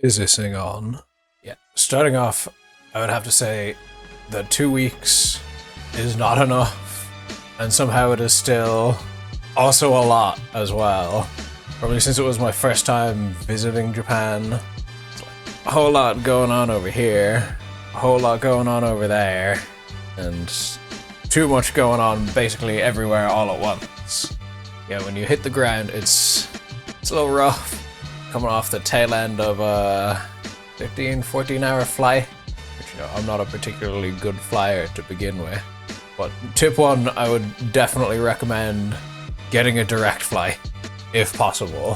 Is this thing on? Yeah. Starting off, I would have to say that 2 weeks is not enough, and somehow it is still also a lot as well. Probably since it was my first time visiting Japan. It's like a whole lot going on over here, a whole lot going on over there, and too much going on basically everywhere all at once. Yeah, when you hit the ground, it's a little rough. Coming off the tail end of a 15-14 hour flight, which, you know, I'm not a particularly good flyer to begin with. But tip one, I would definitely recommend getting a direct flight, if possible.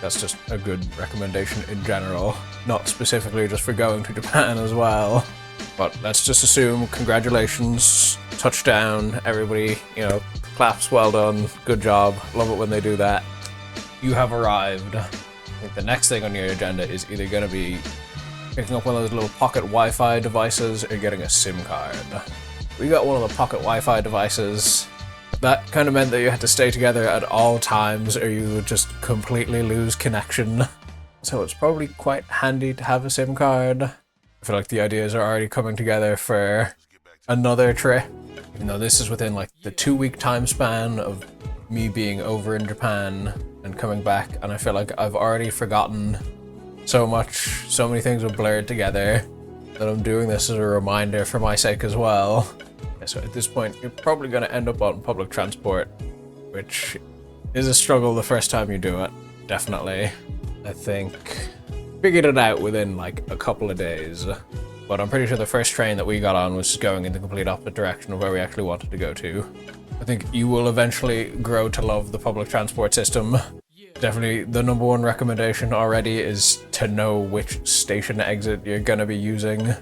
That's just a good recommendation in general, not specifically just for going to Japan as well. But let's just assume congratulations, touchdown, everybody, you know, claps, well done, good job, love it when they do that. You have arrived. I think the next thing on your agenda is either going to be picking up one of those little pocket Wi-Fi devices or getting a SIM card. We got one of the pocket Wi-Fi devices. That kind of meant that you had to stay together at all times or you would just completely lose connection. So it's probably quite handy to have a SIM card. I feel like the ideas are already coming together for another trip. Even though this is within like the 2-week time span of me being over in Japan and coming back, and I feel like I've already forgotten so much, so many things are blurred together, that I'm doing this as a reminder for my sake as well. Yeah, so at this point, you're probably going to end up on public transport, which is a struggle the first time you do it, definitely. I think figured it out within like a couple of days, but I'm pretty sure the first train that we got on was going in the complete opposite direction of where we actually wanted to go to. I think you will eventually grow to love the public transport system. Definitely the number one recommendation already is to know which station exit you're gonna be using.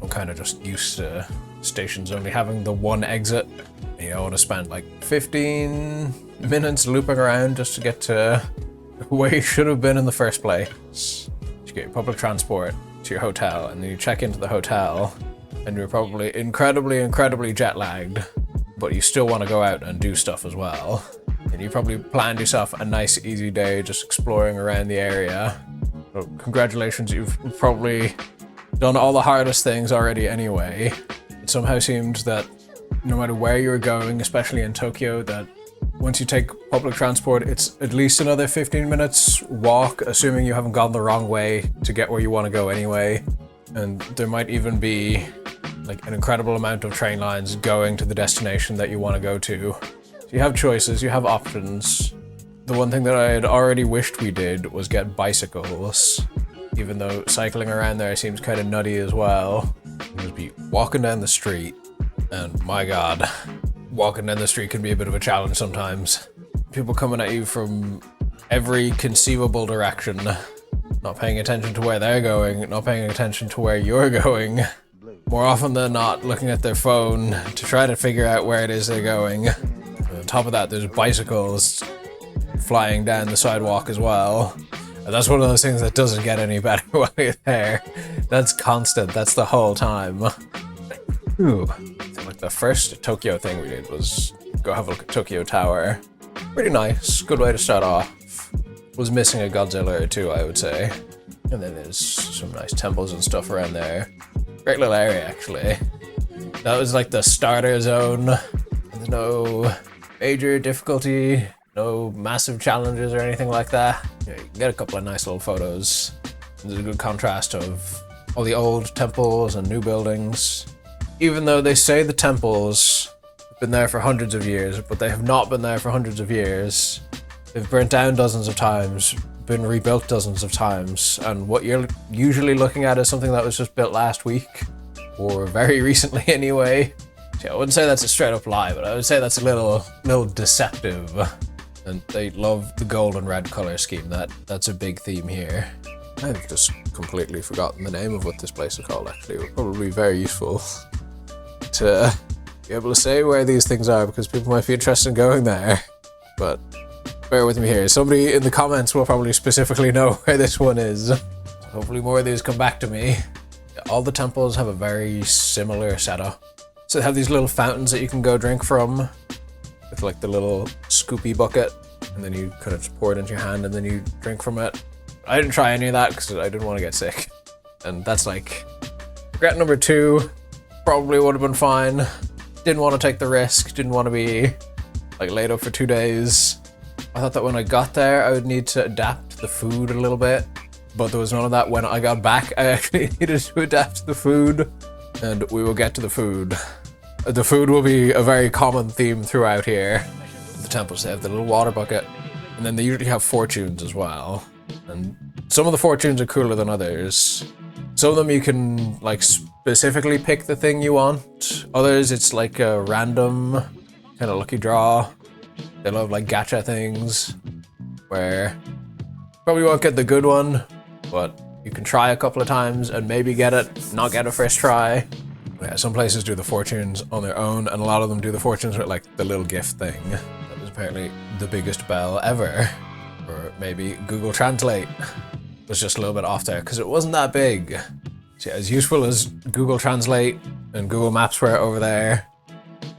I'm kind of just used to stations only having the one exit. You don't want to spend like 15 minutes looping around just to get to where you should have been in the first place. You get your public transport to your hotel, and then you check into the hotel, and you're probably incredibly jet lagged, but you still want to go out and do stuff as well. And you probably planned yourself a nice easy day just exploring around the area. So congratulations, you've probably done all the hardest things already anyway. It somehow seemed that no matter where you were going, especially in Tokyo, that once you take public transport, it's at least another 15 minutes walk, assuming you haven't gone the wrong way to get where you want to go anyway. And there might even be like an incredible amount of train lines going to the destination that you want to go to. So you have choices, you have options. The one thing that I had already wished we did was get bicycles, even though cycling around there seems kind of nutty as well. You just be walking down the street, and my god, walking down the street can be a bit of a challenge sometimes. People coming at you from every conceivable direction, not paying attention to where they're going, not paying attention to where you're going. More often than not, looking at their phone to try to figure out where it is they're going. On top of that, there's bicycles flying down the sidewalk as well. And that's one of those things that doesn't get any better while you're there. That's constant, that's the whole time. Ooh. Like the first Tokyo thing we did was go have a look at Tokyo Tower. Pretty nice, good way to start off. Was missing a Godzilla or two, I would say. And then there's some nice temples and stuff around there. Great little area, actually. That was like the starter zone. There's no major difficulty, no massive challenges or anything like that. Yeah, you can get a couple of nice little photos. There's a good contrast of all the old temples and new buildings. Even though they say the temples have been there for hundreds of years, but they have not been there for hundreds of years. They've burnt down dozens of times, been rebuilt dozens of times, and what you're usually looking at is something that was just built last week, or very recently anyway. So I wouldn't say that's a straight up lie, but I would say that's a little deceptive. And they love the gold and red color scheme. That's a big theme here. I've just completely forgotten the name of what this place is called, actually. It would probably be very useful to be able to say where these things are, because people might be interested in going there. But bear with me here. Somebody in the comments will probably specifically know where this one is. Hopefully more of these come back to me. All the temples have a very similar setup. So they have these little fountains that you can go drink from, with like the little scoopy bucket, and then you kind of just pour it into your hand and then you drink from it. I didn't try any of that because I didn't want to get sick. And that's like, regret number 2, probably would have been fine. Didn't want to take the risk, didn't want to be like laid up for 2 days. I thought that when I got there, I would need to adapt to the food a little bit, but there was none of that. When I got back, I actually needed to adapt to the food, and we will get to the food. The food will be a very common theme throughout here. The temples, they have the little water bucket, and then they usually have fortunes as well. And some of the fortunes are cooler than others. Some of them you can like specifically pick the thing you want. Others it's like a random kind of lucky draw. They love like gacha things where probably won't get the good one, but you can try a couple of times and maybe get it, not get it first try. Yeah, some places do the fortunes on their own, and a lot of them do the fortunes with like the little gift thing. That was apparently the biggest bell ever. Or maybe Google Translate was just a little bit off there because it wasn't that big. So yeah, as useful as Google Translate and Google Maps were over there,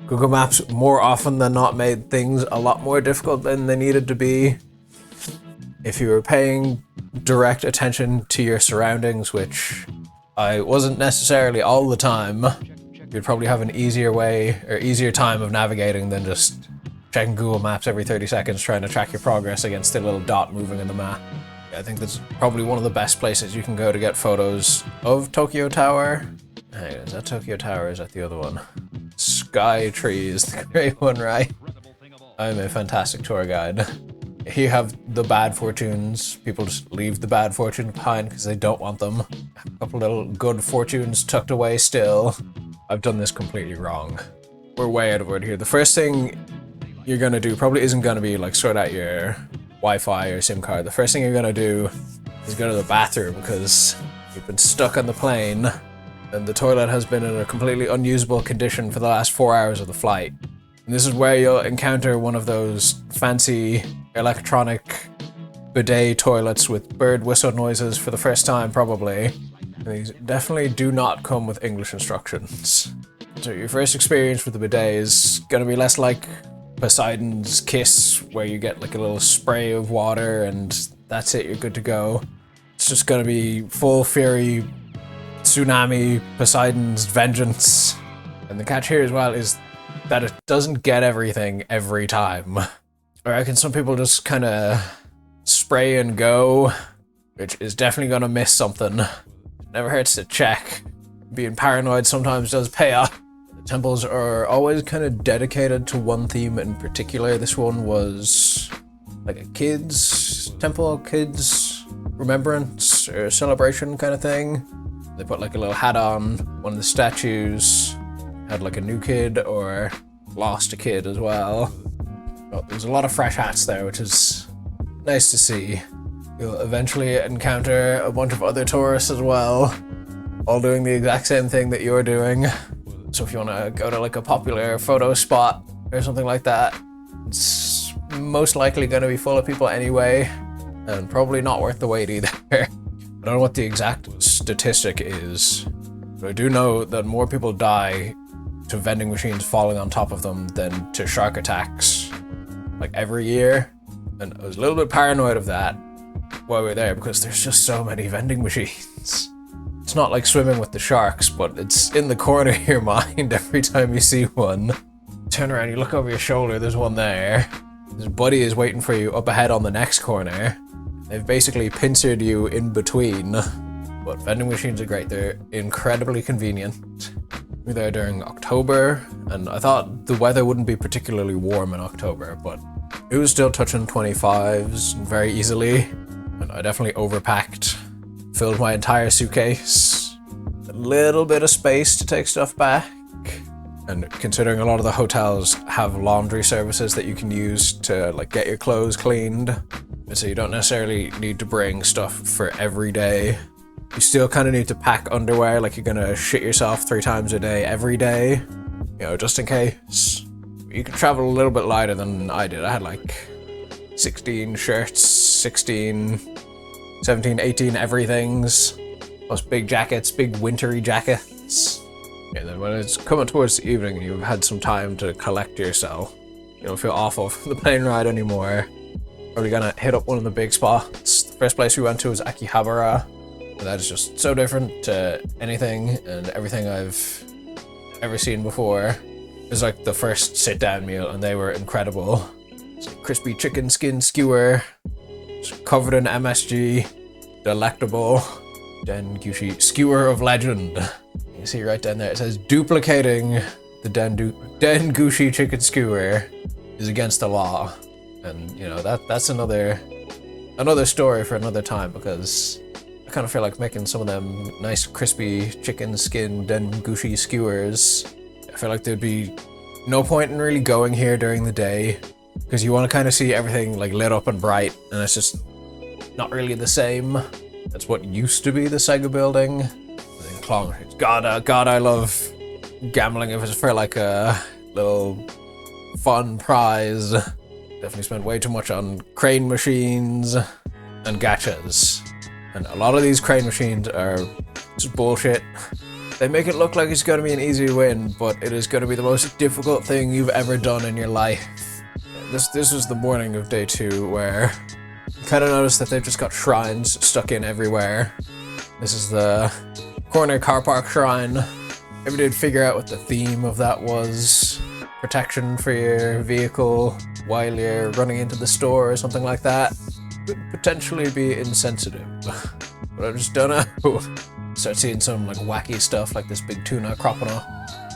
Google Maps more often than not made things a lot more difficult than they needed to be. If you were paying direct attention to your surroundings, which I wasn't necessarily all the time, you'd probably have an easier way or easier time of navigating than just checking Google Maps every 30 seconds trying to track your progress against the little dot moving in the map. I think that's probably one of the best places you can go to get photos of Tokyo Tower. Hey, is that Tokyo Tower or is that the other one? Sky Tree is the great one, right? I'm a fantastic tour guide. Here you have the bad fortunes. People just leave the bad fortune behind because they don't want them. A couple little good fortunes tucked away still. I've done this completely wrong. We're way out of order here. The first thing you're gonna do probably isn't gonna be like sort out your Wi-Fi or SIM card. The first thing you're gonna do is go to the bathroom because you've been stuck on the plane and the toilet has been in a completely unusable condition for the last 4 hours of the flight. And this is where you'll encounter one of those fancy electronic bidet toilets with bird whistle noises for the first time, probably. And these definitely do not come with English instructions. So your first experience with the bidet is gonna be less like Poseidon's Kiss, where you get like a little spray of water and that's it, you're good to go. It's just gonna be full fury, tsunami, Poseidon's vengeance. And the catch here as well is that it doesn't get everything every time. I reckon some people just kind of spray and go, which is definitely gonna miss something. Never hurts to check. Being paranoid sometimes does pay off. The temples are always kind of dedicated to one theme in particular. This one was like a kids temple, kids remembrance or celebration kind of thing. They put like a little hat on one of the statues, had like a new kid or lost a kid as well. But there's a lot of fresh hats there, which is nice to see. You'll eventually encounter a bunch of other tourists as well, all doing the exact same thing that you're doing. So if you want to go to like a popular photo spot or something like that, it's most likely going to be full of people anyway, and probably not worth the wait either. I don't know what the exact statistic is, but I do know that more people die to vending machines falling on top of them than to shark attacks, like every year. And I was a little bit paranoid of that while we were there because there's just so many vending machines. It's not like swimming with the sharks, but it's in the corner of your mind every time you see one. Turn around, you look over your shoulder, there's one there. His buddy is waiting for you up ahead on the next corner. They've basically pincered you in between. But vending machines are great, they're incredibly convenient. We were there during October, and I thought the weather wouldn't be particularly warm in October, but it was still touching 25s very easily. And I definitely overpacked. Filled my entire suitcase. A little bit of space to take stuff back. And considering a lot of the hotels have laundry services that you can use to like get your clothes cleaned, so you don't necessarily need to bring stuff for every day. You still kind of need to pack underwear, like you're gonna shit yourself 3 times a day every day, you know, just in case. You can travel a little bit lighter than I did. I had like 16 shirts, 17, 18 everythings, plus big jackets, big wintry jackets. Yeah, then when it's coming towards the evening and you've had some time to collect yourself, you don't feel awful from the plane ride anymore. Probably gonna hit up one of the big spots, first place we went to was Akihabara. And that is just so different to anything and everything I've ever seen before. It was like the first sit-down meal, and they were incredible. It's a crispy chicken skin skewer, covered in MSG, delectable. Den-gushi skewer of legend. You see right down there, it says duplicating the Den-gushi chicken skewer is against the law. And you know, that's another story for another time, because I kind of feel like making some of them nice crispy chicken skin Den-gushi skewers. I feel like there'd be no point in really going here during the day, because you want to kind of see everything like lit up and bright, and it's just not really the same. That's what used to be the Sega building. God, I love gambling if it's for like a little fun prize. Definitely spent way too much on crane machines and gachas. And a lot of these crane machines are just bullshit. They make it look like it's going to be an easy win, but it is going to be the most difficult thing you've ever done in your life. This was the morning of day 2 where I kind of noticed that they've just got shrines stuck in everywhere. This is the corner car park shrine. Ever did figure out what the theme of that was? Protection for your vehicle while you're running into the store or something like that? Could potentially be insensitive, but I just don't know. Start seeing some like wacky stuff like this big tuna cropping up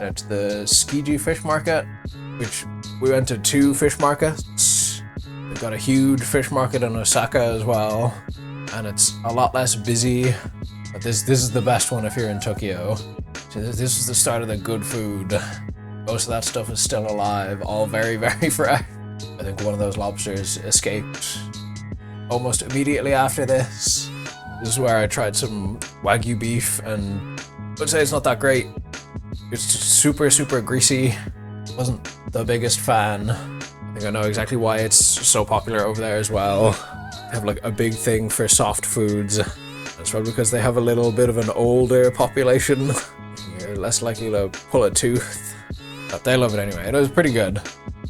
out to the Tsukiji fish market, which we went to 2 fish markets. They've got a huge fish market in Osaka as well, and it's a lot less busy, but this is the best one if you're in Tokyo. So this is the start of the good food. Most of that stuff is still alive, all very, very fresh. I think one of those lobsters escaped almost immediately after this. This is where I tried some Wagyu beef, and I would say it's not that great. It's just super, super greasy. Wasn't the biggest fan. I think I know exactly why it's so popular over there as well. They have like a big thing for soft foods. That's probably because they have a little bit of an older population. You're less likely to pull a tooth. But they love it anyway. It was pretty good.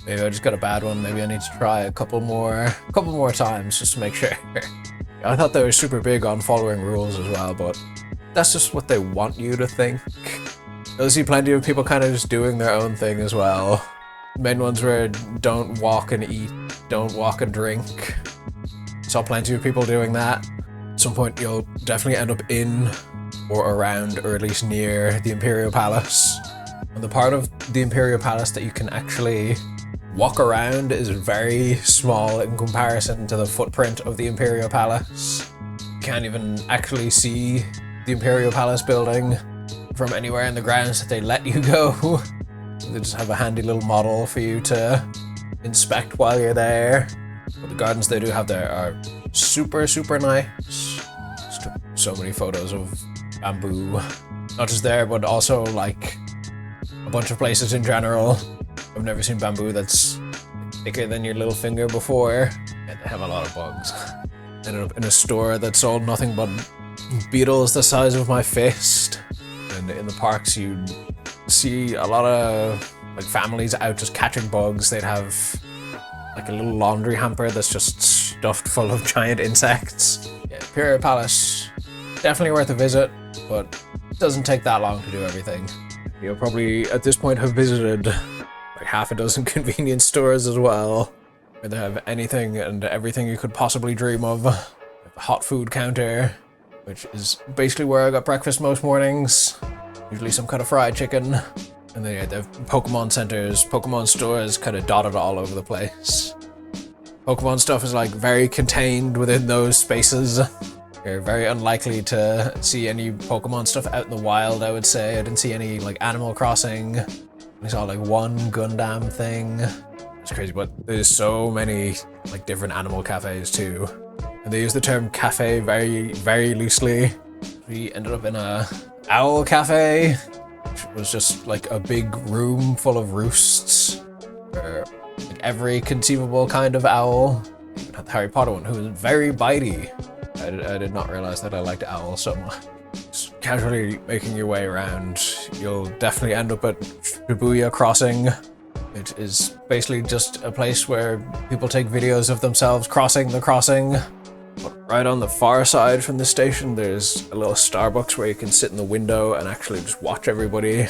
Maybe I just got a bad one. Maybe I need to try a couple more times just to make sure. I thought they were super big on following rules as well, but that's just what they want you to think. You'll see plenty of people kind of just doing their own thing as well. Main ones were don't walk and eat, don't walk and drink. Saw plenty of people doing that. At some point you'll definitely end up in or around, or at least near, the Imperial Palace. And the part of the Imperial Palace that you can actually walk around is very small in comparison to the footprint of the Imperial Palace. You can't even actually see the Imperial Palace building from anywhere in the grounds that they let you go. They just have a handy little model for you to inspect while you're there. But the gardens they do have there are super, super nice. Just took so many photos of bamboo. Not just there, but also like a bunch of places in general. I've never seen bamboo that's thicker than your little finger before. And they have a lot of bugs. Ended up in a store that sold nothing but beetles the size of my fist. And in the parks you'd see a lot of like families out just catching bugs. They'd have like a little laundry hamper that's just stuffed full of giant insects. Yeah, Imperial Palace, definitely worth a visit, but it doesn't take that long to do everything. You'll probably at this point have visited like half a dozen convenience stores as well, where they have anything and everything you could possibly dream of. A hot food counter, which is basically where I got breakfast most mornings. Usually some kind of fried chicken. And then they have Pokemon centers, Pokemon stores kind of dotted all over the place. Pokemon stuff is like very contained within those spaces. You're very unlikely to see any Pokemon stuff out in the wild, I would say. I didn't see any like Animal Crossing. I saw like one Gundam thing. It's crazy, but there's so many like different animal cafes too. And they use the term cafe very, very loosely. We ended up in a owl cafe, which was just like a big room full of roosts for like every conceivable kind of owl. Even had the Harry Potter one, who was very bitey. I did not realize that I liked owls so much. Just casually making your way around, you'll definitely end up at Shibuya Crossing. It is basically just a place where people take videos of themselves crossing the crossing. But right on the far side from the station, there's a little Starbucks where you can sit in the window and actually just watch everybody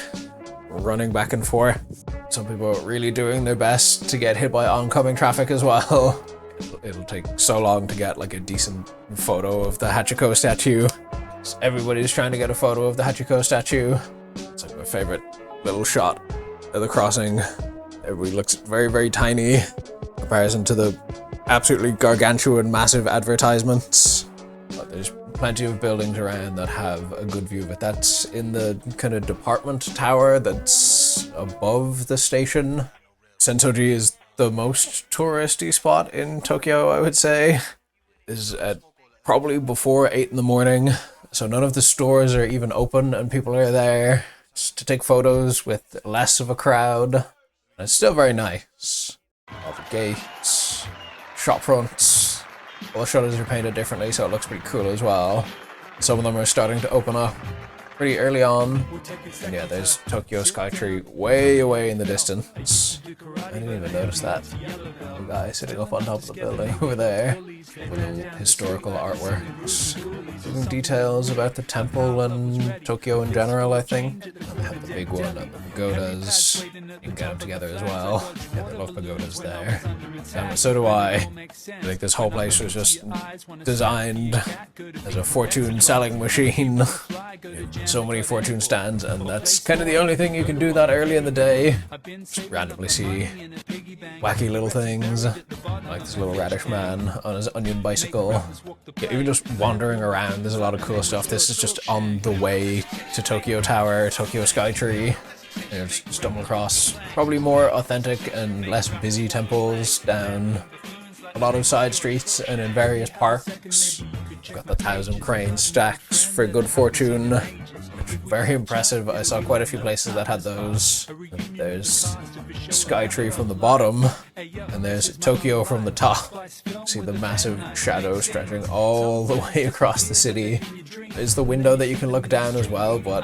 running back and forth. Some people are really doing their best to get hit by oncoming traffic as well. It'll take so long to get like a decent photo of the Hachiko statue. So everybody's trying to get a photo of the Hachiko statue. It's like my favorite little shot of the crossing. Everybody looks very, very tiny in comparison to the absolutely gargantuan, massive advertisements. But there's plenty of buildings around that have a good view of it. That's in the kind of department tower that's above the station. Sensoji is the most touristy spot in Tokyo, I would say. This is at probably before 8 in the morning, so none of the stores are even open and people are there just to take photos with less of a crowd. And it's still very nice. All the gates, shop fronts, all the shutters are painted differently, so it looks pretty cool as well. Some of them are starting to open up pretty early on. And yeah, there's Tokyo Skytree way away in the distance. I didn't even notice that little guy sitting up on top of the building over there. Little historical artworks. Giving details about the temple and Tokyo in general, I think. And they have the big one and the pagodas. You can get them together as well. Yeah, they love pagodas there. And so do I. I think this whole place was just designed as a fortune selling machine. So many fortune stands, and that's kind of the only thing you can do that early in the day. Just randomly see wacky little things, like this little radish man on his onion bicycle. Yeah, even just wandering around, there's a lot of cool stuff. This is just on the way to Tokyo Tower, Tokyo Skytree. You just stumble across probably more authentic and less busy temples down a lot of side streets and in various parks. We've got the 1,000 crane stacks for good fortune. Very impressive. I saw quite a few places that had those. And there's Skytree from the bottom, and there's Tokyo from the top. See the massive shadow stretching all the way across the city. There's the window that you can look down as well, but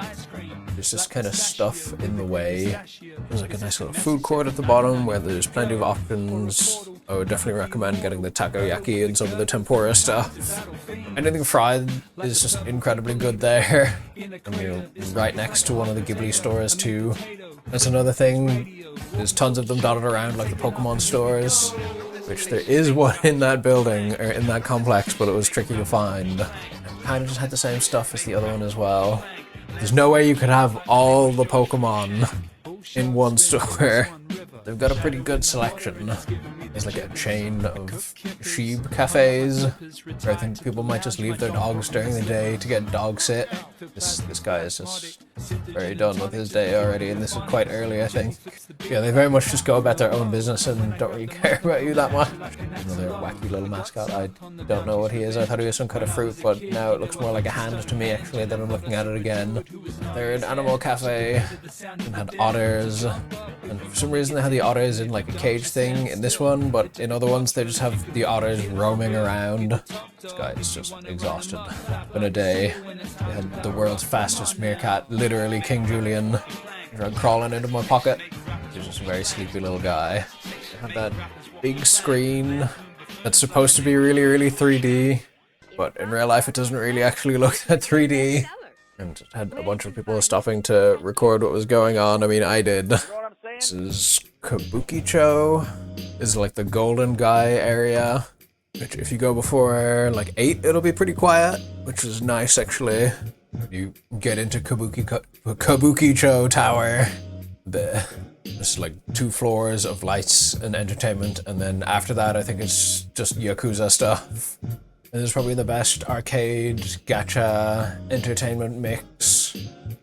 there's just kind of stuff in the way. There's like a nice little food court at the bottom where there's plenty of options. I would definitely recommend getting the takoyaki and some of the tempura stuff. Anything fried is just incredibly good there. And you're right next to one of the Ghibli stores too. That's another thing. There's tons of them dotted around like the Pokemon stores, which there is one in that building, or in that complex, but it was tricky to find. It kind of just had the same stuff as the other one as well. There's no way you could have all the Pokemon in one store. They've got a pretty good selection. There's like a chain of sheep cafes where I think people might just leave their dogs during the day to get dog sit. This guy is just very done with his day already, and this is quite early, I think. Yeah, they very much just go about their own business and don't really care about you that much. Another wacky little mascot. I don't know what he is. I thought he was some kind of fruit, but now it looks more like a hand to me actually that I'm looking at it again. They're an animal cafe and had otters, and for some reason they had the otters in like a cage thing in this one, but in other ones they just have the otters roaming around. This guy is just exhausted. In a day, they had the world's fastest meerkat, literally King Julian, crawling into my pocket. He's just a very sleepy little guy. They have that big screen that's supposed to be really, really 3D, but in real life it doesn't really actually look that 3D. And it had a bunch of people stopping to record what was going on. I mean, I did. This is Kabukicho. This is like the Golden Guy area, which if you go before like 8, it'll be pretty quiet, which is nice actually. You get into Kabukicho Tower. There's like 2 floors of lights and entertainment, and then after that I think it's just Yakuza stuff. This is probably the best arcade, gacha, entertainment mix.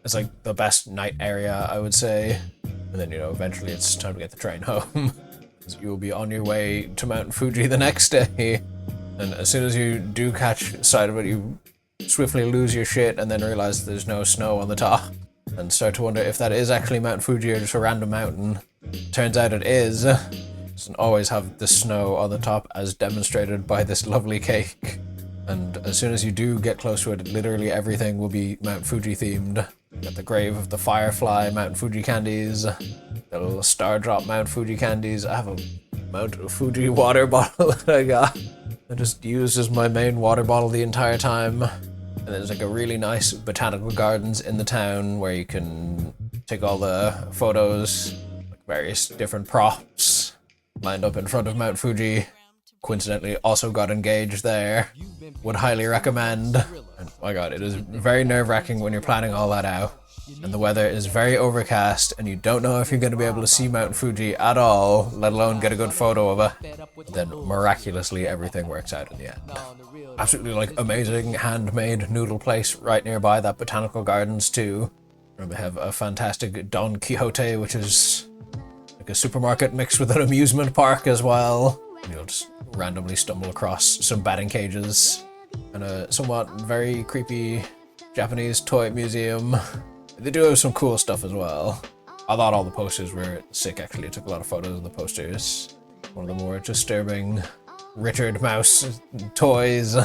It's like the best night area, I would say. And then, you know, eventually it's time to get the train home. You will be on your way to Mount Fuji the next day. And as soon as you do catch sight of it, you swiftly lose your shit and then realize there's no snow on the top. And start to wonder if that is actually Mount Fuji or just a random mountain. Turns out it is. Doesn't always have the snow on the top as demonstrated by this lovely cake. And as soon as you do get close to it, literally everything will be Mount Fuji themed. Got the grave of the Firefly Mount Fuji candies, the little Star Drop Mount Fuji candies. I have a Mount Fuji water bottle that I got I just used as my main water bottle the entire time. And there's like a really nice botanical gardens in the town where you can take all the photos, like various different props lined up in front of Mount Fuji. Coincidentally, also got engaged there. Would highly recommend. And my god, it is very nerve-wracking when you're planning all that out. And the weather is very overcast, and you don't know if you're going to be able to see Mount Fuji at all, let alone get a good photo of it. Then miraculously, everything works out in the end. Absolutely, like, amazing handmade noodle place right nearby, that botanical gardens too. And we have a fantastic Don Quixote, which is like a supermarket mixed with an amusement park as well. And you'll just randomly stumble across some batting cages and a somewhat very creepy Japanese toy museum. They do have some cool stuff as well. I thought all the posters were sick, actually. I took a lot of photos of the posters. One of the more disturbing Richard Mouse toys,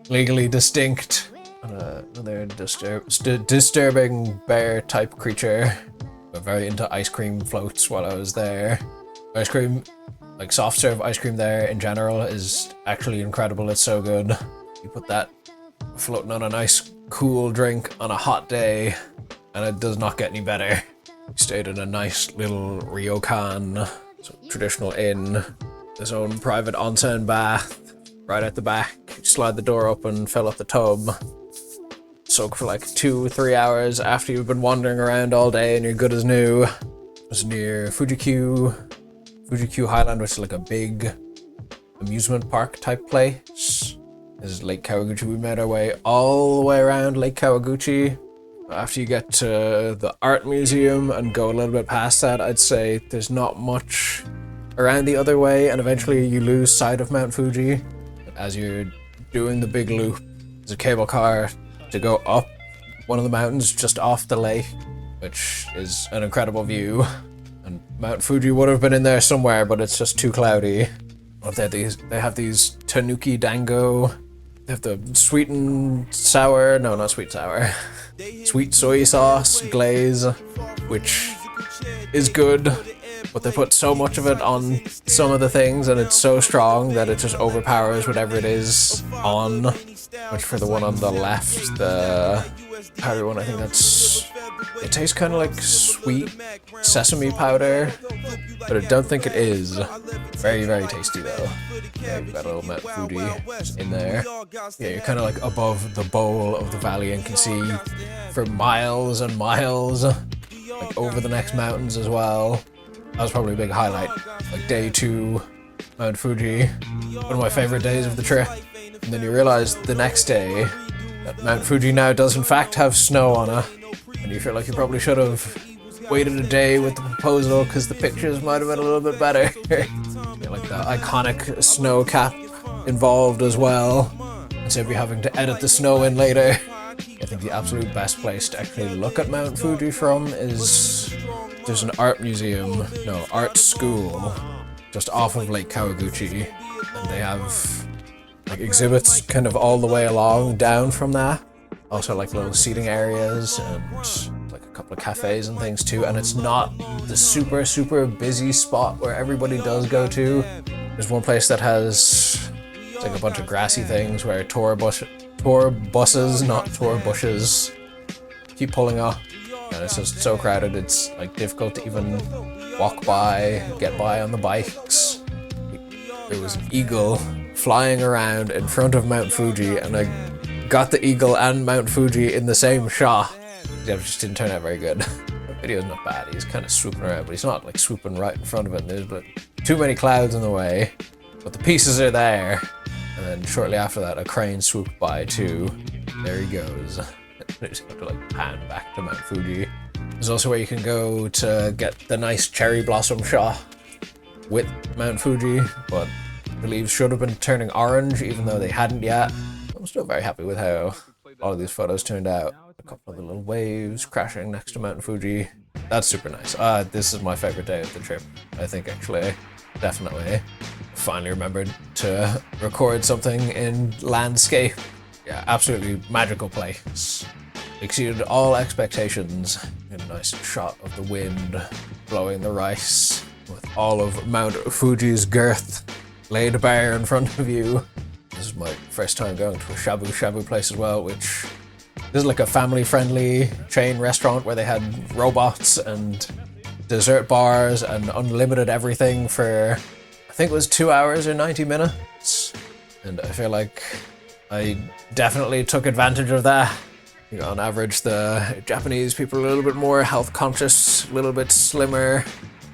legally distinct. And another disturbing bear-type creature. I'm very into ice cream floats while I was there. Ice cream, like soft serve ice cream there in general, is actually incredible. It's so good. You put that floating on a nice cool drink on a hot day, and it does not get any better. We stayed in a nice little ryokan, so traditional inn, his own private onsen bath, right at the back. You slide the door open, fill up the tub, soak for like 2-3 hours after you've been wandering around all day and you're good as new. It was near Fuji-Q Highland, which is like a big amusement park type place. This is Lake Kawaguchi. We made our way all the way around Lake Kawaguchi. After you get to the art museum and go a little bit past that, I'd say there's not much around the other way, and eventually you lose sight of Mount Fuji. As you're doing the big loop, there's a cable car to go up one of the mountains just off the lake, which is an incredible view. And Mount Fuji would have been in there somewhere, but it's just too cloudy. They have these tanuki dango. They have the sweet and sour, no, not sweet sour, sweet soy sauce glaze, which is good, but they put so much of it on some of the things and it's so strong that it just overpowers whatever it is on. Which for the one on the left, the powder one, I think it tastes kind of like sweet sesame powder, but I don't think it is. Very, very tasty though. Yeah, you've got a little Mount Fuji in there. Yeah, you're kind of like above the bowl of the valley and can see for miles and miles, like over the next mountains as well. That was probably a big highlight. Like day 2, Mount Fuji, one of my favorite days of the trip. And then you realize the next day that Mount Fuji now does in fact have snow on it. And you feel like you probably should have waited a day with the proposal because the pictures might have been a little bit better. Like the iconic snow cap involved as well. Instead of you having to edit the snow in later. I think the absolute best place to actually look at Mount Fuji from is there's an art school just off of Lake Kawaguchi, and they have like exhibits kind of all the way along down from that. Also like little seating areas and like a couple of cafes and things too, and it's not the super busy spot where everybody does go to. There's one place that has like a bunch of grassy things where tour buses, not tour bushes, keep pulling up, and it's just so crowded it's like difficult to even walk by, get by on the bikes. There was an eagle flying around in front of Mount Fuji, and I got the eagle and Mount Fuji in the same shot. It just didn't turn out very good. The video's not bad, he's kind of swooping around, but he's not like swooping right in front of it, and there's but too many clouds in the way, but the pieces are there. And then shortly after that, a crane swooped by too. There he goes. I just have to like pan back to Mount Fuji. There's also where you can go to get the nice cherry blossom shot with Mount Fuji, but the leaves should have been turning orange even though they hadn't yet. I'm still very happy with how all of these photos turned out. A couple of the little waves crashing next to Mount Fuji. That's super nice. This is my favorite day of the trip, I think, actually. Definitely. Finally remembered to record something in landscape. Yeah, absolutely magical place. Exceeded all expectations. A nice shot of the wind blowing the rice with all of Mount Fuji's girth laid bare in front of you. This is my first time going to a shabu shabu place as well, which is like a family-friendly chain restaurant where they had robots and dessert bars and unlimited everything for, I think it was 2 hours or 90 minutes. And I feel like I definitely took advantage of that. You know, on average, the Japanese people are a little bit more health conscious, a little bit slimmer,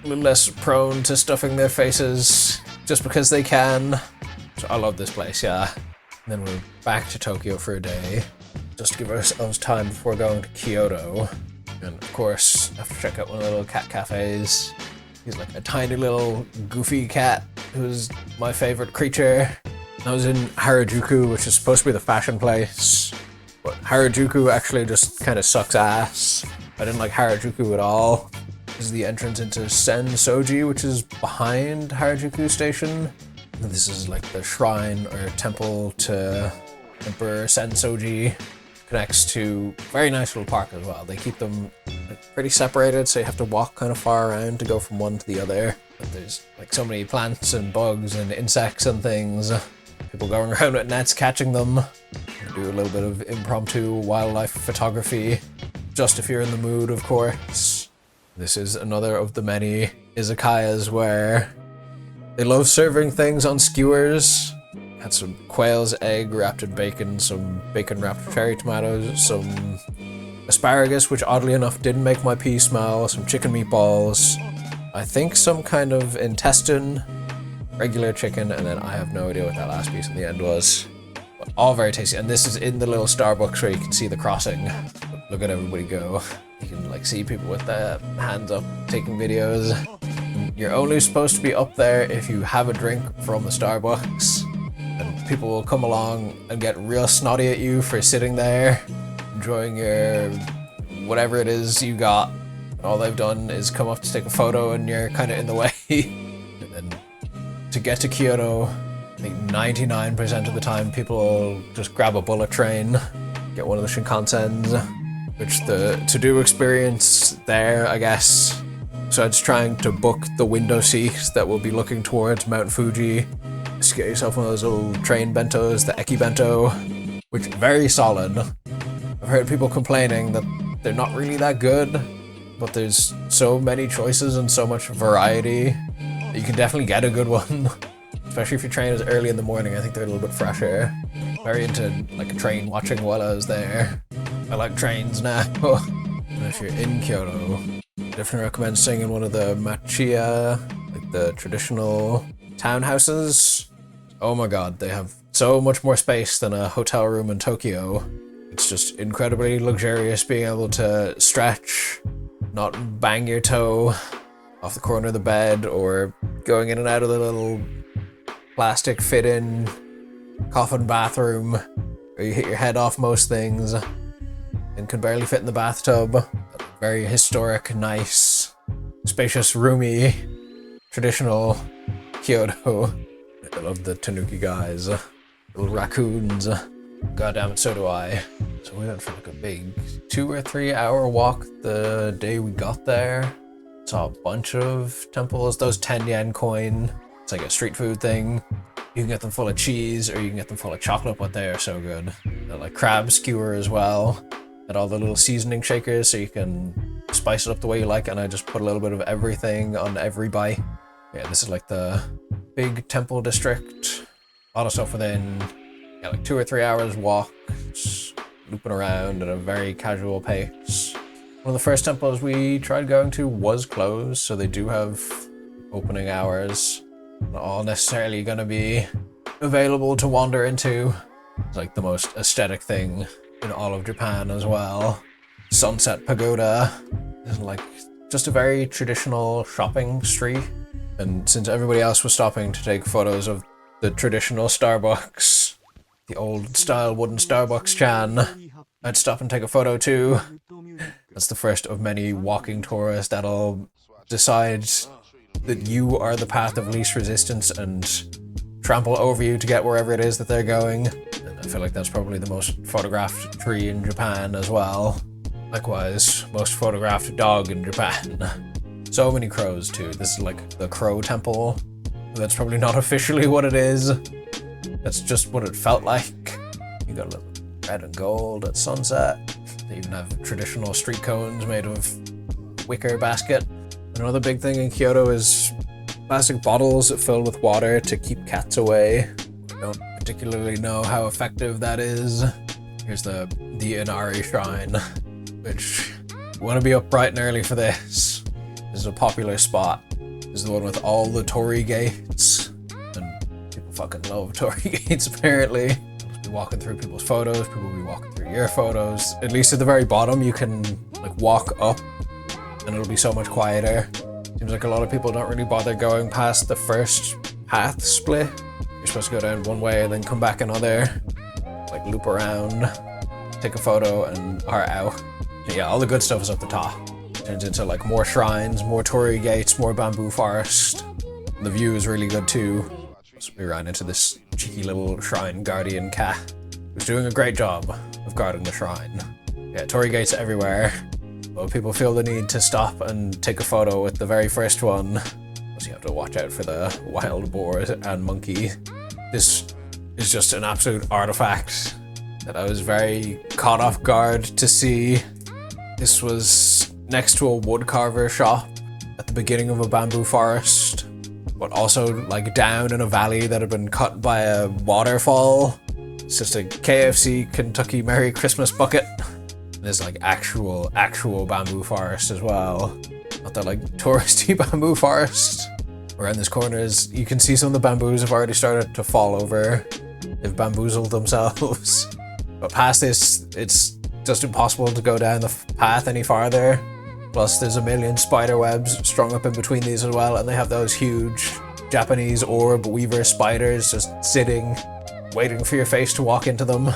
a little less prone to stuffing their faces just because they can. So I love this place, yeah. And then we're back to Tokyo for a day, just to give ourselves time before going to Kyoto. And of course, I have to check out one of the little cat cafes. He's like a tiny little goofy cat who's my favorite creature. I was in Harajuku, which is supposed to be the fashion place, but Harajuku actually just kind of sucks ass. I didn't like Harajuku at all. This is the entrance into Sensoji, which is behind Harajuku Station. And this is like the shrine or temple to Emperor Sensoji. Connects to a very nice little park as well. They keep them pretty separated, so you have to walk kind of far around to go from one to the other. But there's like so many plants and bugs and insects and things. People going around with nets catching them. Do a little bit of impromptu wildlife photography, just if you're in the mood, of course. This is another of the many izakayas where they love serving things on skewers. Had some quail's egg wrapped in bacon, some bacon wrapped cherry tomatoes, some asparagus, which oddly enough didn't make my pee smell, some chicken meatballs, I think some kind of intestine, regular chicken, and then I have no idea what that last piece in the end was. But all very tasty, and this is in the little Starbucks where you can see the crossing. Look at everybody go. You can like see people with their hands up taking videos. You're only supposed to be up there if you have a drink from the Starbucks. And people will come along and get real snotty at you for sitting there, enjoying your whatever it is you got. All they've done is come up to take a photo and you're kind of in the way. And then to get to Kyoto, I think 99% of the time people will just grab a bullet train, get one of the Shinkansens, which the to-do experience there, I guess. So it's trying to book the window seat that will be looking towards Mount Fuji. Just get yourself one of those little train bentos, the Eki Bento, which is very solid. I've heard people complaining that they're not really that good, but there's so many choices and so much variety that you can definitely get a good one. Especially if you train as early in the morning, I think they're a little bit fresher. Very into like train watching while I was there. I like trains now. And if you're in Kyoto, definitely recommend staying in one of the machiya, like the traditional townhouses. Oh my god, they have so much more space than a hotel room in Tokyo. It's just incredibly luxurious being able to stretch, not bang your toe off the corner of the bed, or going in and out of the little plastic fit-in coffin bathroom where you hit your head off most things and can barely fit in the bathtub. Very historic, nice, spacious, roomy, traditional Kyoto. I love the tanuki guys, little raccoons. God damn it, so do I. So we went for like a big 2 or 3 hour walk the day we got there. Saw a bunch of temples, those 10 yen coin. It's like a street food thing. You can get them full of cheese or you can get them full of chocolate, but they are so good. They're like crab skewer as well. And all the little seasoning shakers so you can spice it up the way you like, and I just put a little bit of everything on every bite. Yeah, this is like the big temple district. A lot of stuff within like 2 or 3 hours walk, just looping around at a very casual pace. One of the first temples we tried going to was closed, so they do have opening hours. Not all necessarily going to be available to wander into. It's like the most aesthetic thing in all of Japan as well. Sunset Pagoda is like just a very traditional shopping street. And since everybody else was stopping to take photos of the traditional Starbucks, the old style wooden Starbucks chan, I'd stop and take a photo too. That's the first of many walking tourists that'll decide that you are the path of least resistance and trample over you to get wherever it is that they're going. And I feel like that's probably the most photographed tree in Japan as well. Likewise, most photographed dog in Japan. So many crows too. This is like the crow temple. That's probably not officially what it is. That's just what it felt like. You got a little red and gold at sunset. They even have traditional street cones made of wicker basket. Another big thing in Kyoto is plastic bottles filled with water to keep cats away. I don't particularly know how effective that is. Here's the Inari Shrine, which you want to be up bright and early for this. This is a popular spot. This is the one with all the torii gates, and people fucking love torii gates apparently. You'll be walking through people's photos, people will be walking through your photos. At least at the very bottom you can like walk up and it'll be so much quieter. Seems like a lot of people don't really bother going past the first path split. You're supposed to go down one way and then come back another, like loop around, take a photo and are out. Yeah, all the good stuff is up the top. Turns into like more shrines, more torii gates, more bamboo forest. The view is really good too. So we ran into this cheeky little shrine guardian cat who's doing a great job of guarding the shrine. Yeah, torii gates everywhere. But people feel the need to stop and take a photo with the very first one. So you have to watch out for the wild boar and monkey. This is just an absolute artifact that I was very caught off guard to see. This was next to a woodcarver shop at the beginning of a bamboo forest, but also like down in a valley that had been cut by a waterfall. It's just a KFC Kentucky Merry Christmas bucket. There's like actual bamboo forest as well. Not that like touristy bamboo forest. Around this corner is, you can see some of the bamboos have already started to fall over. They've bamboozled themselves. But past this, it's just impossible to go down the path any farther. Plus there's a million spider webs strung up in between these as well, and they have those huge Japanese orb weaver spiders just sitting, waiting for your face to walk into them.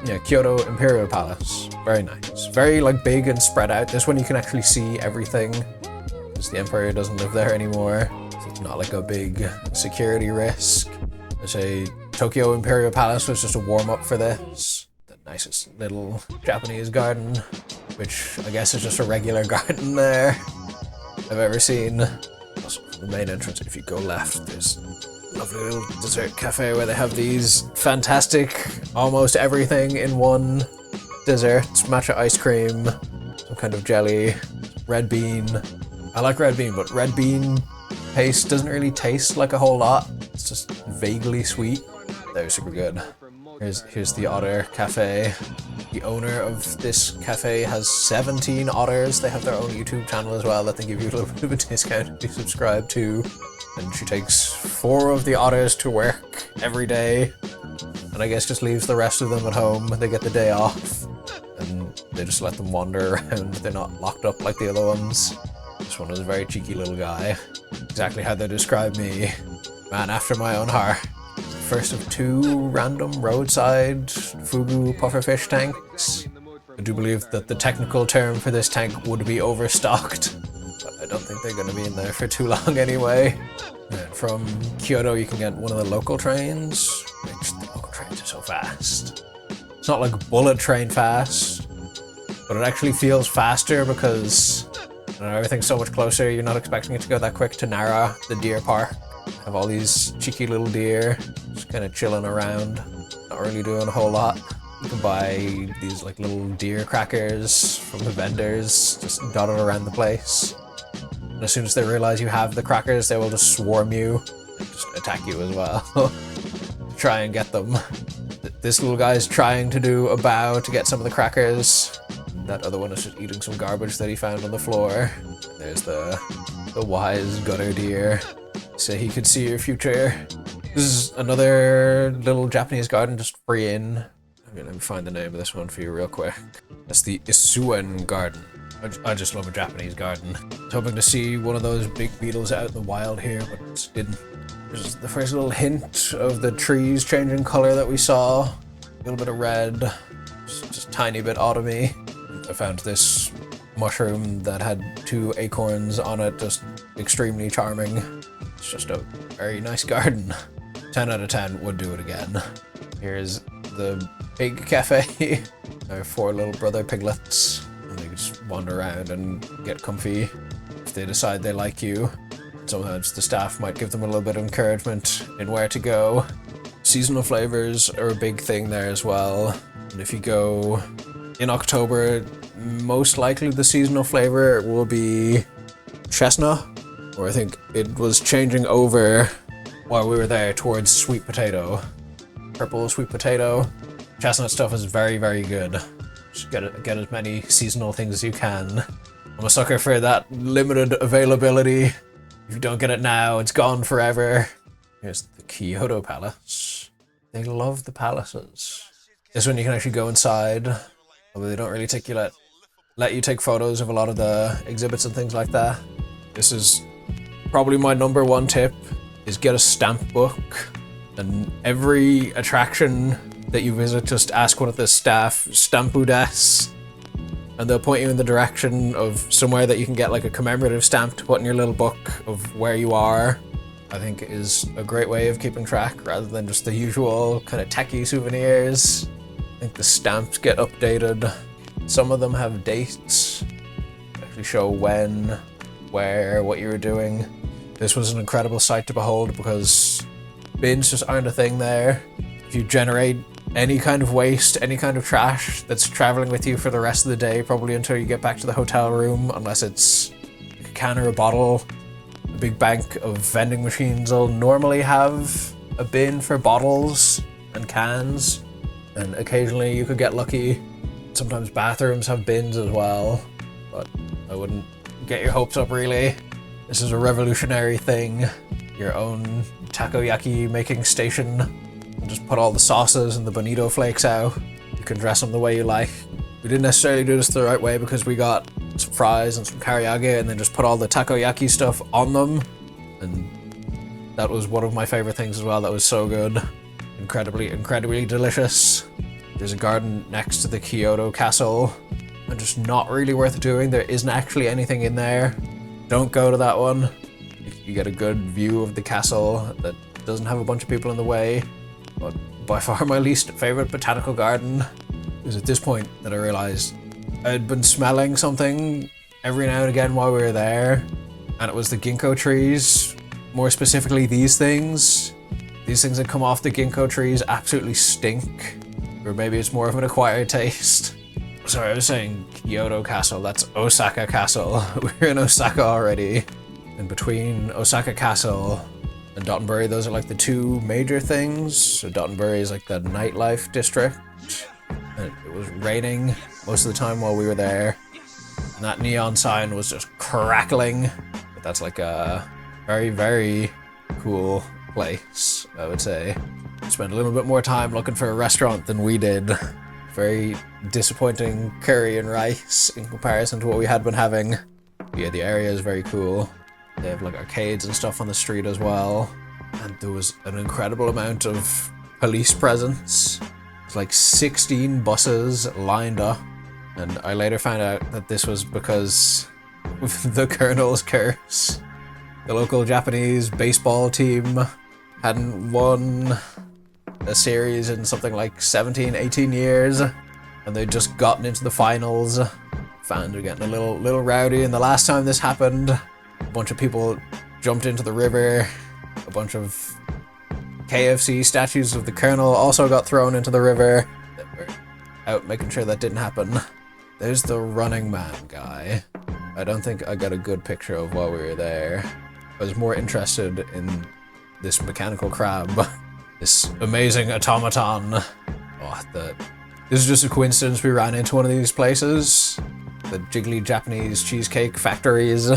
Yeah, Kyoto Imperial Palace. Very nice. Very like big and spread out. This one you can actually see everything, because the Emperor doesn't live there anymore. So it's not like a big security risk. I say Tokyo Imperial Palace was just a warm-up for this. The nicest little Japanese garden, which I guess is just a regular garden there I've ever seen. Also, from the main entrance, if you go left, there's a lovely little dessert cafe where they have these fantastic, almost everything in one desserts. Matcha ice cream, some kind of jelly, red bean. I like red bean, but red bean paste doesn't really taste like a whole lot. It's just vaguely sweet. They're super good. Here's the Otter Cafe. The owner of this cafe has 17 otters. They have their own YouTube channel as well that they give you a little bit of a discount if you subscribe to. And she takes 4 of the otters to work every day, and I guess just leaves the rest of them at home. They get the day off, and they just let them wander around. They're not locked up like the other ones. This one is a very cheeky little guy. Exactly how they describe me. Man after my own heart. First of 2 random roadside fugu pufferfish tanks. I do believe that the technical term for this tank would be overstocked, but I don't think they're going to be in there for too long anyway. And from Kyoto you can get one of the local trains, which the local trains are so fast. It's not like bullet train fast, but it actually feels faster because everything's so much closer. You're not expecting it to go that quick to Nara, the deer park. Have all these cheeky little deer just kind of chilling around, not really doing a whole lot. You can buy these like little deer crackers from the vendors just dotted around the place. And as soon as they realize you have the crackers, they will just swarm you and just attack you as well. Try and get them. This little guy is trying to do a bow to get some of the crackers. That other one is just eating some garbage that he found on the floor. There's the wise gutter deer. So he could see your future. This is another little Japanese garden just free in. Let me find the name of this one for you real quick. That's the Isuen Garden. I just love a Japanese garden. I was hoping to see one of those big beetles out in the wild here, but didn't. There's the first little hint of the trees changing color that we saw. A little bit of red, just a tiny bit autumny. I found this mushroom that had 2 acorns on it, just extremely charming. It's just a very nice garden. 10 out of 10 would do it again. Here's the pig cafe. There are 4 little brother piglets, and they just wander around and get comfy if they decide they like you. Sometimes the staff might give them a little bit of encouragement in where to go. seasonal flavors are a big thing there as well. And if you go in October, most likely the seasonal flavor will be chestnut, or I think it was changing over while we were there towards sweet potato. Purple sweet potato. Chestnut stuff is very, very good. Just get as many seasonal things as you can. I'm a sucker for that limited availability. If you don't get it now, it's gone forever. Here's the Kyoto Palace. They love the palaces. This one you can actually go inside, although they don't really let you take photos of a lot of the exhibits and things like that. This is probably my number one tip, is get a stamp book. And every attraction that you visit, just ask one of the staff stampudes, and they'll point you in the direction of somewhere that you can get like a commemorative stamp to put in your little book of where you are. I think is a great way of keeping track rather than just the usual kind of techie souvenirs. I think the stamps get updated. Some of them have dates, actually show when, where, what you were doing. This was an incredible sight to behold because bins just aren't a thing there. If you generate any kind of waste, any kind of trash that's traveling with you for the rest of the day, probably until you get back to the hotel room, unless it's a can or a bottle. A big bank of vending machines will normally have a bin for bottles and cans, and occasionally you could get lucky. Sometimes bathrooms have bins as well, but I wouldn't get your hopes up really. This is a revolutionary thing. Your own takoyaki making station. And just put all the sauces and the bonito flakes out. You can dress them the way you like. We didn't necessarily do this the right way because we got some fries and some karaage and then just put all the takoyaki stuff on them. And that was one of my favorite things as well. That was so good. Incredibly, incredibly delicious. There's a garden next to the Kyoto Castle. And just not really worth doing. There isn't actually anything in there. Don't go to that one. You get a good view of the castle that doesn't have a bunch of people in the way. But by far my least favorite botanical garden. It was at this point that I realized I'd been smelling something every now and again while we were there, and it was the ginkgo trees. More specifically, these things. These things that come off the ginkgo trees absolutely stink, or maybe it's more of an acquired taste. Sorry, I was saying Kyoto Castle. That's Osaka Castle. We're in Osaka already. And between Osaka Castle and Dotonbori, those are like the two major things. So Dotonbori is like the nightlife district. And it was raining most of the time while we were there. And that neon sign was just crackling. But that's like a very, very cool place, I would say. Spent a little bit more time looking for a restaurant than we did. Very disappointing curry and rice in comparison to what we had been having. Yeah, the area is very cool. They have like arcades and stuff on the street as well. And there was an incredible amount of police presence. It's like 16 buses lined up. And I later found out that this was because of the Colonel's curse. The local Japanese baseball team hadn't won a series in something like 17, 18 years. And they'd just gotten into the finals. Fans were getting a little rowdy. And the last time this happened, a bunch of people jumped into the river. A bunch of KFC statues of the Colonel also got thrown into the river. They were out making sure that didn't happen. There's the Running Man guy. I don't think I got a good picture of while we were there. I was more interested in this mechanical crab. This amazing automaton. This is just a coincidence we ran into one of these places. The jiggly Japanese cheesecake factories.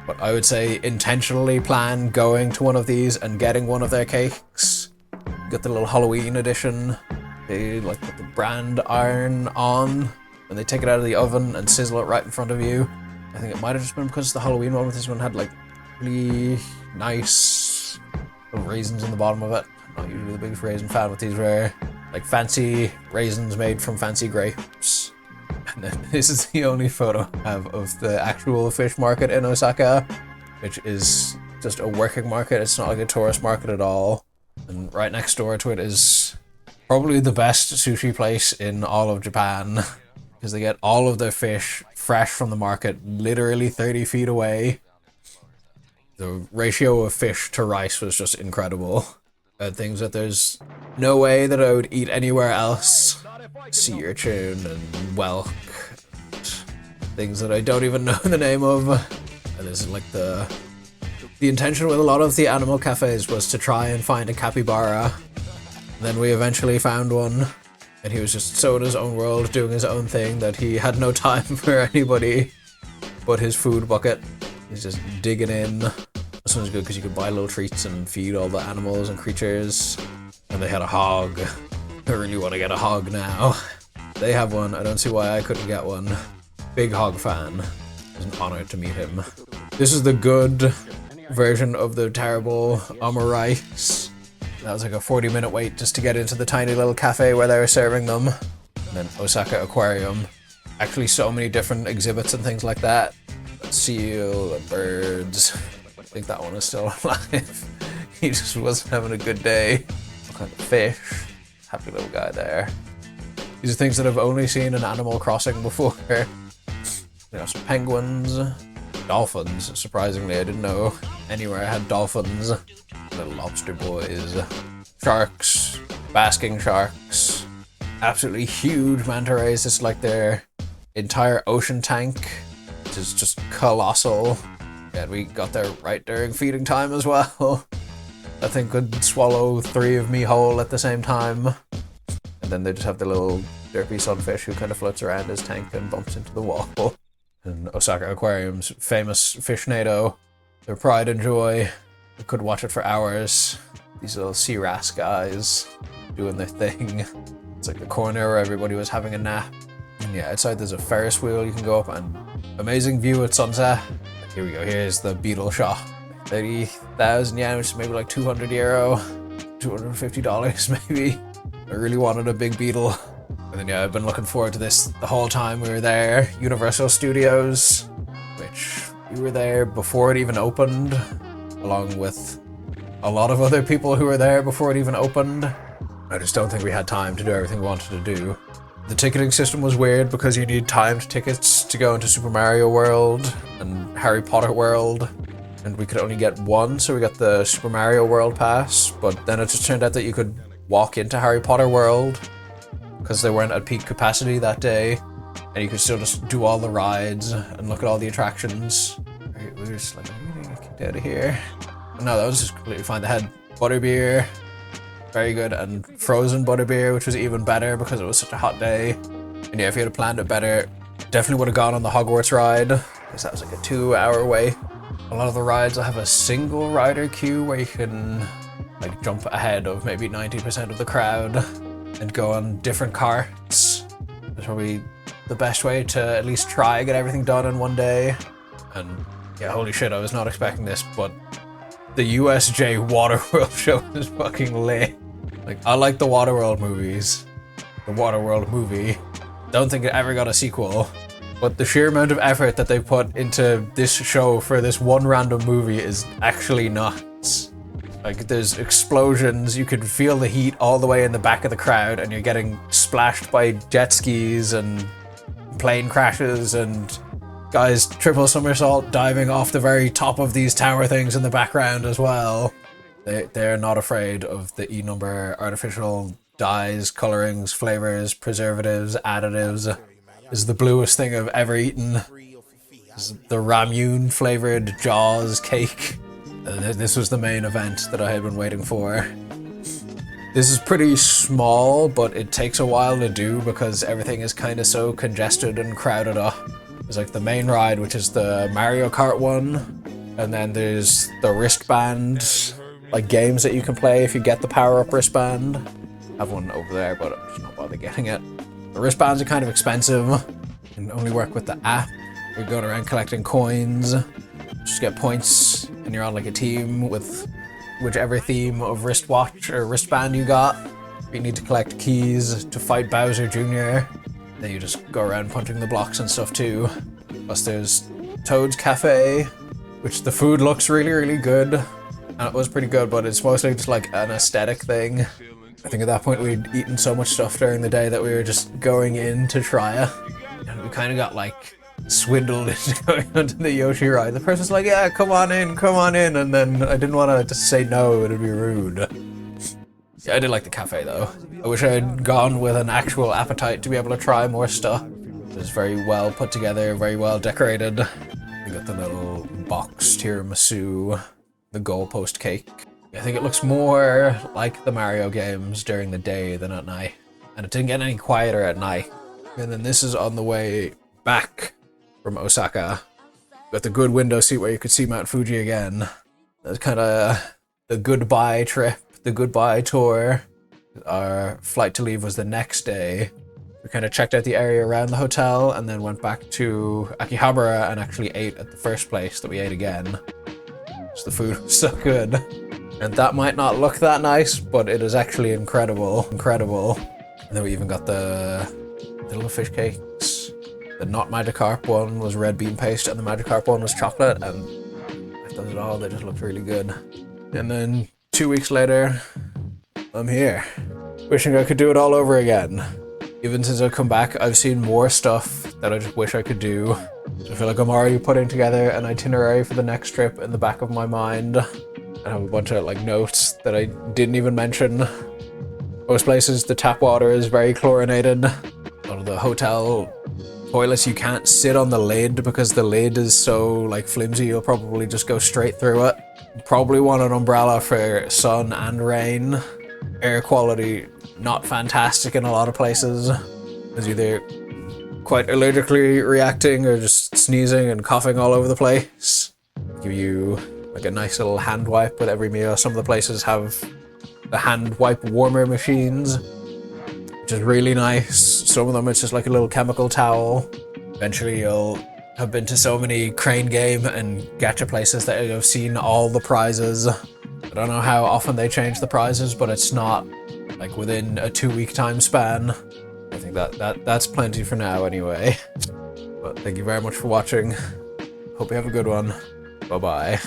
But I would say intentionally plan going to one of these and getting one of their cakes. Got the little Halloween edition. They like put the brand iron on and they take it out of the oven and sizzle it right in front of you. I think it might have just been because the Halloween one with this one had like really nice little raisins in the bottom of it. I'm not usually the biggest raisin fan, but these were like fancy raisins made from fancy grapes. And then this is the only photo I have of the actual fish market in Osaka, which is just a working market. It's not like a tourist market at all. And right next door to it is probably the best sushi place in all of Japan, because they get all of their fish fresh from the market literally 30 feet away. The ratio of fish to rice was just incredible. Things that there's no way that I would eat anywhere else. Sea urchin and whelk. Things that I don't even know the name of. And this is like the intention with a lot of the animal cafes was to try and find a capybara. Then we eventually found one. And he was just so in his own world, doing his own thing, that he had no time for anybody but his food bucket. He's just digging in. This one's good because you could buy little treats and feed all the animals and creatures. And they had a hog. I really want to get a hog now. They have one. I don't see why I couldn't get one. Big hog fan. It was an honor to meet him. This is the good version of the terrible omurice. That was like a 40-minute wait just to get into the tiny little cafe where they were serving them. And then Osaka Aquarium. Actually so many different exhibits and things like that. Seal and birds. I think that one is still alive. He just wasn't having a good day. What kind of fish? Happy little guy there. These are things that I've only seen in Animal Crossing before. We have some penguins. Dolphins, surprisingly. I didn't know anywhere I had dolphins. Little lobster boys. Sharks. Basking sharks. Absolutely huge manta rays. It's like their entire ocean tank. Which is just colossal. Yeah, we got there right during feeding time as well. That thing could swallow 3 of me whole at the same time. And then they just have the little derpy sunfish who kind of floats around his tank and bumps into the wall. And Osaka Aquarium's famous Fishnado. Their pride and joy. I could watch it for hours. These little sea wrasse guys doing their thing. It's like the corner where everybody was having a nap. And yeah, outside there's a Ferris wheel you can go up and amazing view at sunset. Here we go, here's the beetle shop. 30,000 yen, which is maybe like €200, $250 maybe. I really wanted a big beetle. And then yeah, I've been looking forward to this the whole time we were there. Universal Studios, which we were there before it even opened, along with a lot of other people who were there before it even opened. I just don't think we had time to do everything we wanted to do. The ticketing system was weird because you need timed tickets to go into Super Mario World and Harry Potter World. And we could only get one, so we got the Super Mario World Pass, but then it just turned out that you could walk into Harry Potter World because they weren't at peak capacity that day, and you could still just do all the rides and look at all the attractions. We were just like, I'm gonna get kicked out of here. But no, that was just completely fine. They had butterbeer, very good, and frozen butterbeer, which was even better because it was such a hot day. And yeah, if you had planned it better, definitely would have gone on the Hogwarts ride, because that was like a 2-hour wait. A lot of the rides will have a single rider queue where you can like jump ahead of maybe 90% of the crowd and go on different carts. That's probably the best way to at least try get everything done in one day. And yeah, holy shit, I was not expecting this, but the USJ Waterworld show is fucking lit. Like, I like the Waterworld movies. The Waterworld movie. Don't think it ever got a sequel. But the sheer amount of effort that they put into this show for this one random movie is actually nuts. Like, there's explosions, you can feel the heat all the way in the back of the crowd, and you're getting splashed by jet skis and plane crashes and guys triple somersault diving off the very top of these tower things in the background as well. They're not afraid of the E-number artificial dyes, colorings, flavors, preservatives, additives. This is the bluest thing I've ever eaten. This is the Ramune flavored Jaws cake. This was the main event that I had been waiting for. This is pretty small, but it takes a while to do because everything is kind of so congested and crowded up. There's like the main ride, which is the Mario Kart one, and then there's the wristband, like games that you can play if you get the power-up wristband. I have one over there, but I'm just not bothering getting it. The wristbands are kind of expensive. You can only work with the app. You're going around collecting coins. Just get points, and you're on like a team with whichever theme of wristwatch or wristband you got. You need to collect keys to fight Bowser Jr. Then you just go around punching the blocks and stuff too. Plus there's Toad's Cafe, which the food looks really, really good. And it was pretty good, but it's mostly just like an aesthetic thing. I think at that point we'd eaten so much stuff during the day that we were just going in to try it. And we kind of got like swindled into going onto the Yoshi ride. The person's like, yeah, come on in. And then I didn't want to just say no, it would be rude. Yeah, I did like the cafe though. I wish I had gone with an actual appetite to be able to try more stuff. It was very well put together, very well decorated. You got the little boxed tiramisu, the goalpost cake. I think it looks more like the Mario games during the day than at night. And it didn't get any quieter at night. And then this is on the way back from Osaka. Got the good window seat where you could see Mount Fuji again. That's kind of the goodbye trip, the goodbye tour. Our flight to leave was the next day. We kind of checked out the area around the hotel and then went back to Akihabara and actually ate at the first place that we ate again. So the food was so good. And that might not look that nice, but it is actually incredible. Incredible. And then we even got the little fish cakes. The not Magikarp one was red bean paste and the Magikarp one was chocolate, and I've done it all, they just looked really good. And then 2 weeks later, I'm here. Wishing I could do it all over again. Even since I've come back, I've seen more stuff that I just wish I could do. So I feel like I'm already putting together an itinerary for the next trip in the back of my mind. I have a bunch of like notes that I didn't even mention. Most places, the tap water is very chlorinated. A lot of the hotel toilets, you can't sit on the lid because the lid is so like flimsy, you'll probably just go straight through it. Probably want an umbrella for sun and rain. Air quality, not fantastic in a lot of places. It's either quite allergically reacting or just sneezing and coughing all over the place. Give you like a nice little hand wipe with every meal. Some of the places have the hand wipe warmer machines, which is really nice. Some of them it's just like a little chemical towel. Eventually you'll have been to so many crane game and gacha places that you've seen all the prizes. I don't know how often they change the prizes, but it's not like within a 2-week time span. I think that's plenty for now anyway. But thank you very much for watching. Hope you have a good one. Bye bye.